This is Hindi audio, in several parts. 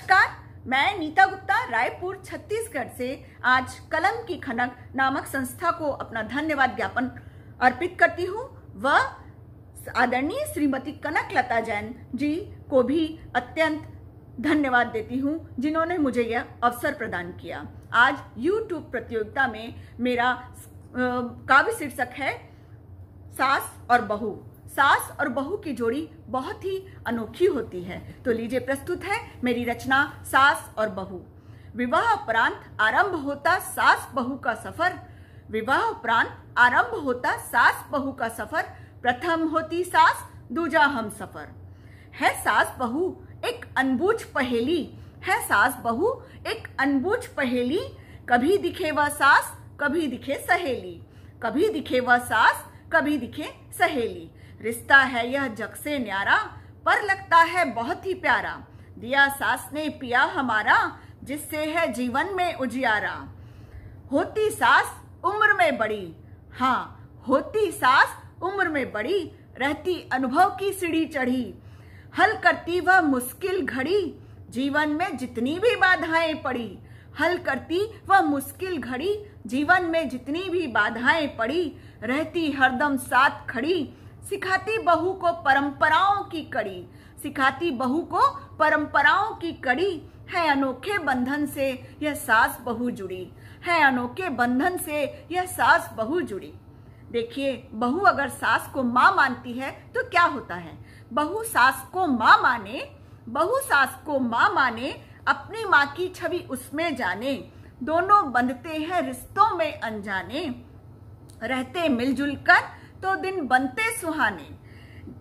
नमस्कार, मैं नीता गुप्ता रायपुर छत्तीसगढ़ से आज कलम की खनक नामक संस्था को अपना धन्यवाद ज्ञापन अर्पित करती हूँ व आदरणीय श्रीमती कनकलता जैन जी को भी अत्यंत धन्यवाद देती हूँ जिन्होंने मुझे यह अवसर प्रदान किया। आज YouTube प्रतियोगिता में मेरा काव्य शीर्षक है सास और बहू। सास और बहू की जोड़ी बहुत ही अनोखी होती है। तो लीजिए प्रस्तुत है मेरी रचना सास और बहू। विवाह उपरांत आरंभ होता सास बहू का सफर। विवाह उपरांत आरंभ होता सास बहू का सफर। प्रथम होती सास, दूजा हम सफर। है सास बहू एक अनबूझ पहेली, है सास बहू एक अनबूझ पहेली। कभी दिखे वह सास, कभी दिखे सहेली। कभी दिखे वह सास, कभी दिखे सहेली। रिश्ता है यह जग से न्यारा, पर लगता है बहुत ही प्यारा। दिया सास ने पिया हमारा, जिससे है जीवन में उजियारा। होती सास उम्र में बड़ी, हाँ होती सास उम्र में बड़ी। रहती अनुभव की सीढ़ी चढ़ी, हल करती वह मुश्किल घड़ी। जीवन में जितनी भी बाधाएं पड़ी, हल करती वह मुश्किल घड़ी। जीवन में जितनी भी बाधाएं पड़ी, रहती हरदम साथ खड़ी। सिखाती बहू को परंपराओं की कड़ी, सिखाती बहू को परंपराओं की कड़ी। है अनोखे बंधन से यह सास बहू जुड़ी, है अनोखे बंधन से यह सास बहू जुड़ी। देखिए, बहू अगर सास को माँ मानती है तो क्या होता है। बहू सास को माँ माने, बहू सास को माँ माने, अपनी माँ की छवि उसमें जाने। दोनों बंधते हैं रिश्तों में अनजाने, रहते मिलजुल कर तो दिन बनते सुहाने।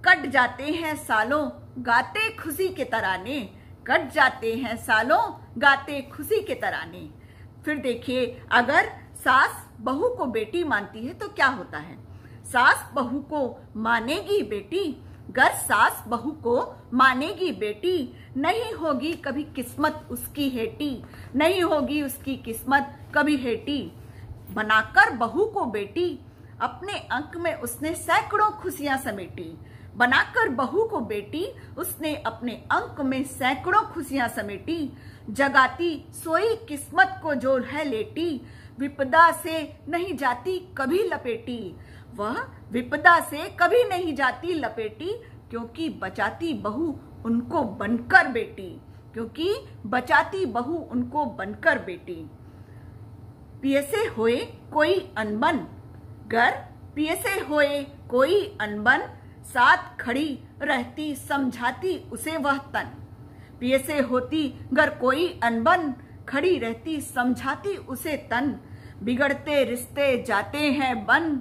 कट जाते हैं सालों गाते खुशी के तराने, कट जाते हैं सालों गाते खुशी के तराने। फिर देखिए, अगर सास बहू को बेटी मानती है तो क्या होता है। सास बहू को मानेगी बेटी, गर सास बहू को मानेगी बेटी। नहीं होगी कभी किस्मत उसकी हेटी, नहीं होगी उसकी किस्मत कभी हेटी। बनाकर बहू को बेटी, अपने अंक में उसने सैकड़ों खुशियां समेटी। बनाकर बहू को बेटी, उसने अपने अंक में सैकड़ों खुशियां समेटी। जगाती सोई किस्मत को जो है लेटी, विपदा से नहीं जाती कभी लपेटी। वह विपदा से कभी नहीं जाती लपेटी, क्योंकि बचाती बहू उनको बनकर बेटी, क्योंकि बचाती बहू उनको बनकर बेटी। पियसे होए कोई अनबन, गर पियसे होए कोई अनबन। साथ खड़ी रहती समझाती उसे वह तन। पियसे होती गर कोई अनबन, खड़ी रहती समझाती उसे तन। बिगड़ते रिश्ते जाते हैं बन,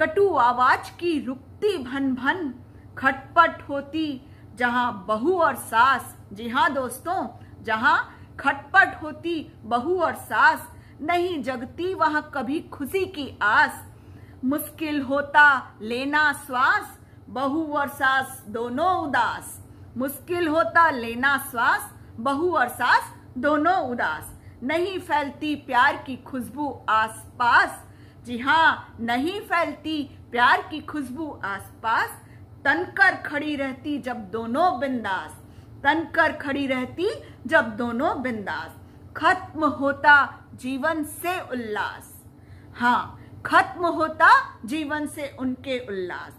कटु आवाज की रुकती भन भन। खटपट होती जहां बहू और सास, जी हाँ दोस्तों, जहां खटपट होती बहू और सास, नहीं जगती वहां कभी खुशी की आस। मुश्किल होता लेना श्वास, बहू और सास दोनों उदास। मुश्किल होता लेना श्वास, बहू और सास दोनों उदास। नहीं फैलती प्यार की खुशबू आसपास, जी हाँ नहीं फैलती प्यार की खुशबू आसपास। तनकर खड़ी रहती जब दोनों बिंदास, तनकर खड़ी रहती जब दोनों बिंदास। खत्म होता जीवन से उल्लास, हाँ खत्म होता जीवन से उनके उल्लास।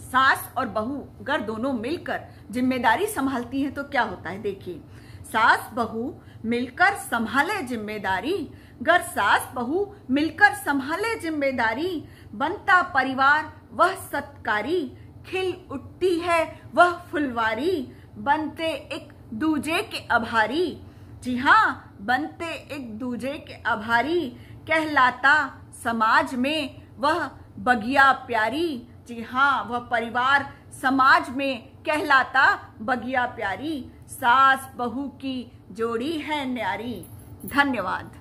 सास और बहू अगर दोनों मिलकर जिम्मेदारी संभालती हैं तो क्या होता है। देखिए, सास बहू मिलकर संभाले जिम्मेदारी, अगर सास बहू मिलकर संभाले जिम्मेदारी। बनता परिवार वह सत्कारी, खिल उठती है वह फुलवारी। बनते एक दूजे के आभारी, जी हाँ बनते एक दूजे के आभारी। कहलाता समाज में वह बगिया प्यारी, जी हाँ वह परिवार समाज में कहलाता बगिया प्यारी। सास बहू की जोड़ी है न्यारी। धन्यवाद।